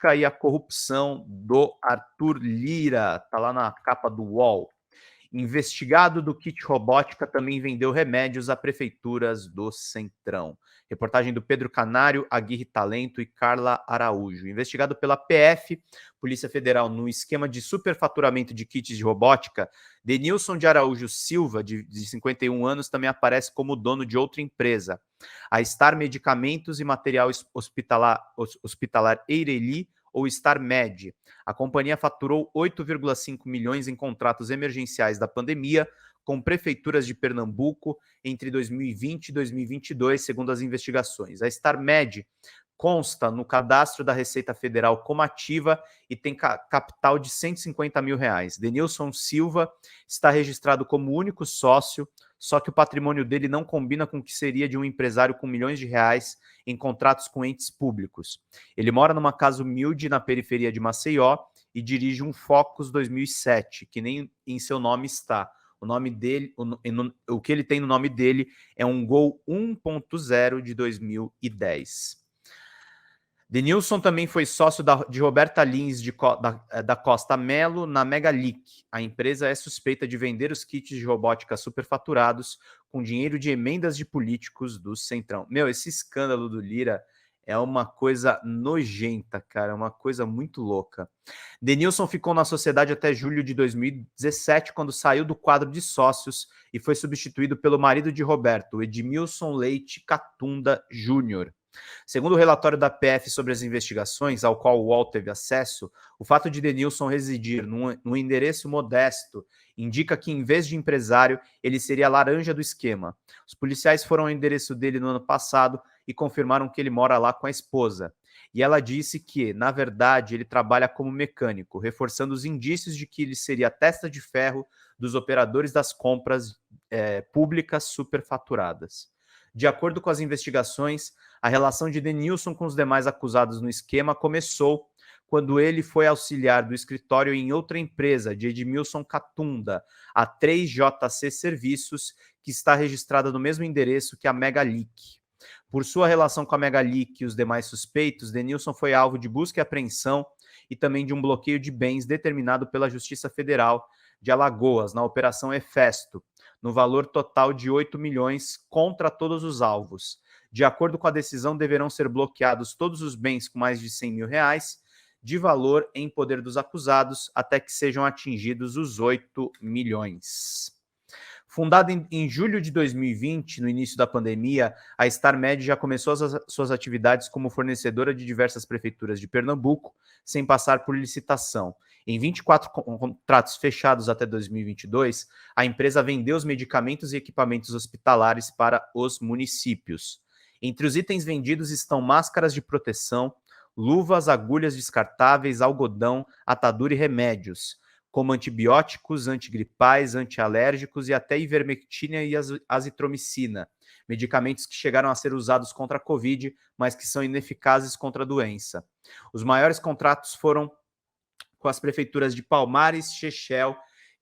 robótica e a corrupção do Arthur Lira. Está lá na capa do UOL. Investigado do kit robótica também vendeu remédios a prefeituras do Centrão. Reportagem do Pedro Canário, Aguirre Talento e Carla Araújo. Investigado pela PF, Polícia Federal, no esquema de superfaturamento de kits de robótica, Denilson de Araújo Silva, de 51 anos, também aparece como dono de outra empresa, a Star Medicamentos e Material Hospitalar Eireli, ou StarMed. A companhia faturou 8,5 milhões em contratos emergenciais da pandemia com prefeituras de Pernambuco entre 2020 e 2022, segundo as investigações. A StarMed consta no cadastro da Receita Federal como ativa e tem capital de R$150 mil. Denilson Silva está registrado como único sócio, só que o patrimônio dele não combina com o que seria de um empresário com milhões de reais em contratos com entes públicos. Ele mora numa casa humilde na periferia de Maceió e dirige um Focus 2007, que nem em seu nome está. O nome dele, o que ele tem no nome dele é um Gol 1.0 de 2010. Denilson também foi sócio de Roberta Lins da Costa Melo na Megalic. A empresa é suspeita de vender os kits de robótica superfaturados com dinheiro de emendas de políticos do Centrão. Meu, esse escândalo do Lira é uma coisa nojenta, cara, é uma coisa muito louca. Denilson ficou na sociedade até julho de 2017, quando saiu do quadro de sócios e foi substituído pelo marido de Roberto, Edmilson Leite Catunda Júnior. Segundo o relatório da PF sobre as investigações, ao qual o UOL teve acesso, o fato de Denilson residir num endereço modesto indica que, em vez de empresário, ele seria a laranja do esquema. Os policiais foram ao endereço dele no ano passado e confirmaram que ele mora lá com a esposa. E ela disse que, na verdade, ele trabalha como mecânico, reforçando os indícios de que ele seria a testa de ferro dos operadores das compras públicas superfaturadas. De acordo com as investigações, a relação de Denilson com os demais acusados no esquema começou quando ele foi auxiliar do escritório em outra empresa, de Edmilson Catunda, a 3JC Serviços, que está registrada no mesmo endereço que a Megalic. Por sua relação com a Megalic e os demais suspeitos, Denilson foi alvo de busca e apreensão e também de um bloqueio de bens determinado pela Justiça Federal de Alagoas, na Operação Hefesto, no valor total de 8 milhões contra todos os alvos. De acordo com a decisão, deverão ser bloqueados todos os bens com mais de 100 mil reais de valor em poder dos acusados até que sejam atingidos os 8 milhões. Fundada em julho de 2020, no início da pandemia, a StarMed já começou suas atividades como fornecedora de diversas prefeituras de Pernambuco, sem passar por licitação. Em 24 contratos fechados até 2022, a empresa vendeu os medicamentos e equipamentos hospitalares para os municípios. Entre os itens vendidos estão máscaras de proteção, luvas, agulhas descartáveis, algodão, atadura e remédios, como antibióticos, antigripais, antialérgicos e até ivermectina e azitromicina, medicamentos que chegaram a ser usados contra a Covid, mas que são ineficazes contra a doença. Os maiores contratos foram com as prefeituras de Palmares, Chechel,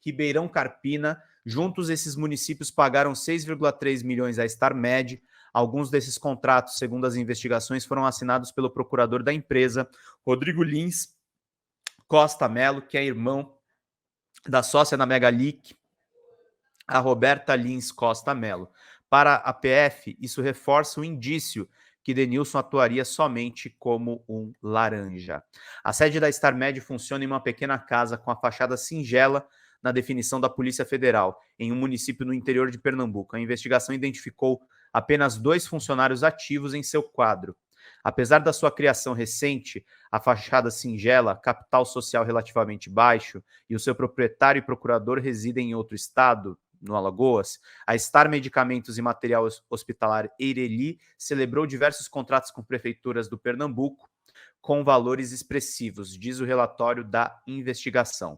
Ribeirão Carpina. Juntos, esses municípios pagaram 6,3 milhões à StarMed. Alguns desses contratos, segundo as investigações, foram assinados pelo procurador da empresa, Rodrigo Lins Costa Melo, que é irmão da sócia na Megalic, a Roberta Lins Costa Melo. Para a PF, isso reforça o indício que Denilson atuaria somente como um laranja. A sede da StarMed funciona em uma pequena casa com a fachada singela na definição da Polícia Federal, em um município no interior de Pernambuco. A investigação identificou apenas 2 funcionários ativos em seu quadro. Apesar da sua criação recente, a fachada singela, capital social relativamente baixo, e o seu proprietário e procurador residem em outro estado, no Alagoas, a Star Medicamentos e Material Hospitalar Eireli celebrou diversos contratos com prefeituras do Pernambuco com valores expressivos, diz o relatório da investigação.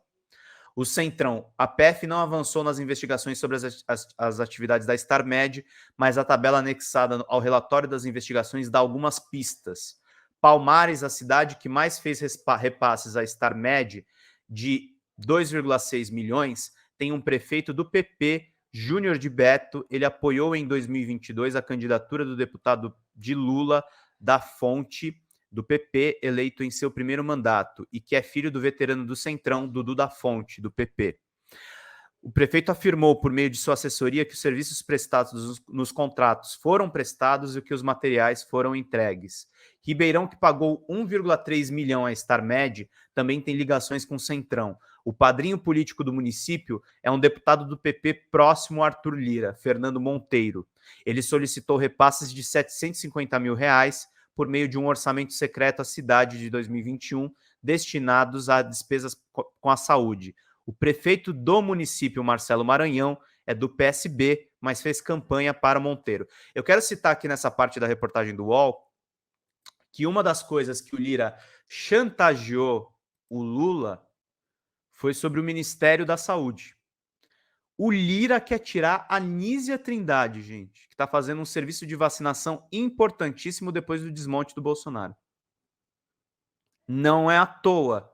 O Centrão, a PF não avançou nas investigações sobre as atividades da StarMed, mas a tabela anexada ao relatório das investigações dá algumas pistas. Palmares, a cidade que mais fez repasses à StarMed, de 2,6 milhões, tem um prefeito do PP, Júnior de Beto. Ele apoiou em 2022 a candidatura do deputado de Lula da Fonte, do PP, eleito em seu primeiro mandato, e que é filho do veterano do Centrão, Dudu da Fonte, do PP. O prefeito afirmou, por meio de sua assessoria, que os serviços prestados nos contratos foram prestados e que os materiais foram entregues. Ribeirão, que pagou 1,3 milhão à StarMed, também tem ligações com o Centrão. O padrinho político do município é um deputado do PP próximo a Arthur Lira, Fernando Monteiro. Ele solicitou repasses de R$ 750 mil por meio de um orçamento secreto à cidade de 2021, destinados a despesas com a saúde. O prefeito do município, Marcelo Maranhão, é do PSB, mas fez campanha para Monteiro. Eu quero citar aqui nessa parte da reportagem do UOL que uma das coisas que o Lira chantageou o Lula foi sobre o Ministério da Saúde. O Lira quer tirar a Nízia Trindade, gente, que está fazendo um serviço de vacinação importantíssimo depois do desmonte do Bolsonaro. Não é à toa.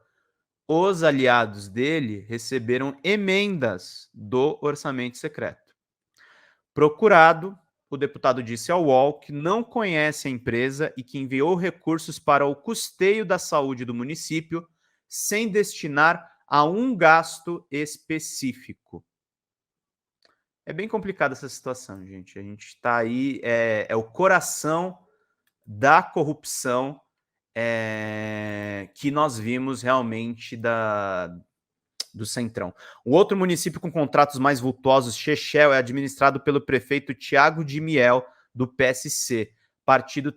Os aliados dele receberam emendas do orçamento secreto. Procurado, o deputado disse ao UOL que não conhece a empresa e que enviou recursos para o custeio da saúde do município sem destinar a um gasto específico. É bem complicada essa situação, gente. A gente está aí, é o coração da corrupção que nós vimos realmente do Centrão. O outro município com contratos mais vultuosos, Chechel, é administrado pelo prefeito Tiago de Miel, do PSC, partido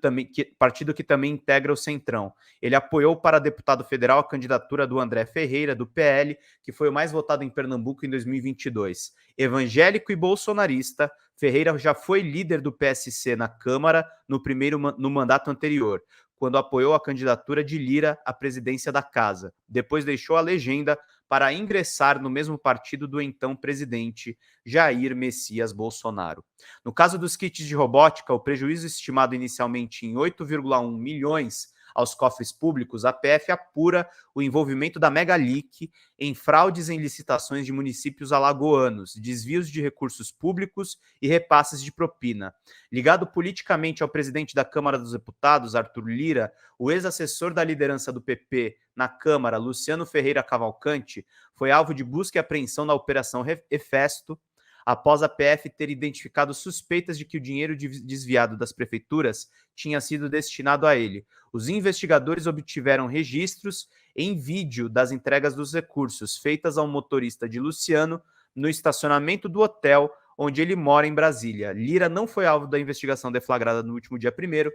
que também integra o Centrão. Ele apoiou para deputado federal a candidatura do André Ferreira, do PL, que foi o mais votado em Pernambuco em 2022. Evangélico e bolsonarista, Ferreira já foi líder do PSC na Câmara no mandato anterior, quando apoiou a candidatura de Lira à presidência da casa. Depois deixou a legenda para ingressar no mesmo partido do então presidente Jair Messias Bolsonaro. No caso dos kits de robótica, o prejuízo estimado inicialmente em 8,1 milhões aos cofres públicos, a PF apura o envolvimento da Megalic em fraudes em licitações de municípios alagoanos, desvios de recursos públicos e repasses de propina. Ligado politicamente ao presidente da Câmara dos Deputados, Arthur Lira, o ex-assessor da liderança do PP na Câmara, Luciano Ferreira Cavalcante, foi alvo de busca e apreensão na Operação Hefesto, após a PF ter identificado suspeitas de que o dinheiro desviado das prefeituras tinha sido destinado a ele. Os investigadores obtiveram registros em vídeo das entregas dos recursos feitas ao motorista de Luciano no estacionamento do hotel onde ele mora em Brasília. Lira não foi alvo da investigação deflagrada no último dia 1º,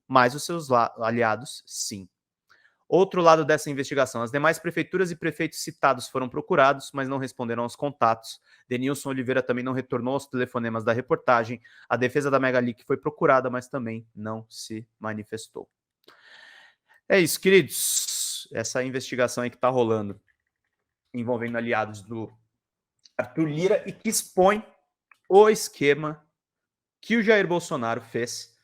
mas os seus aliados, sim. Outro lado dessa investigação, as demais prefeituras e prefeitos citados foram procurados, mas não responderam aos contatos. Denilson Oliveira também não retornou aos telefonemas da reportagem. A defesa da Megalic foi procurada, mas também não se manifestou. É isso, queridos. Essa investigação aí que está rolando, envolvendo aliados do Arthur Lira e que expõe o esquema que o Jair Bolsonaro fez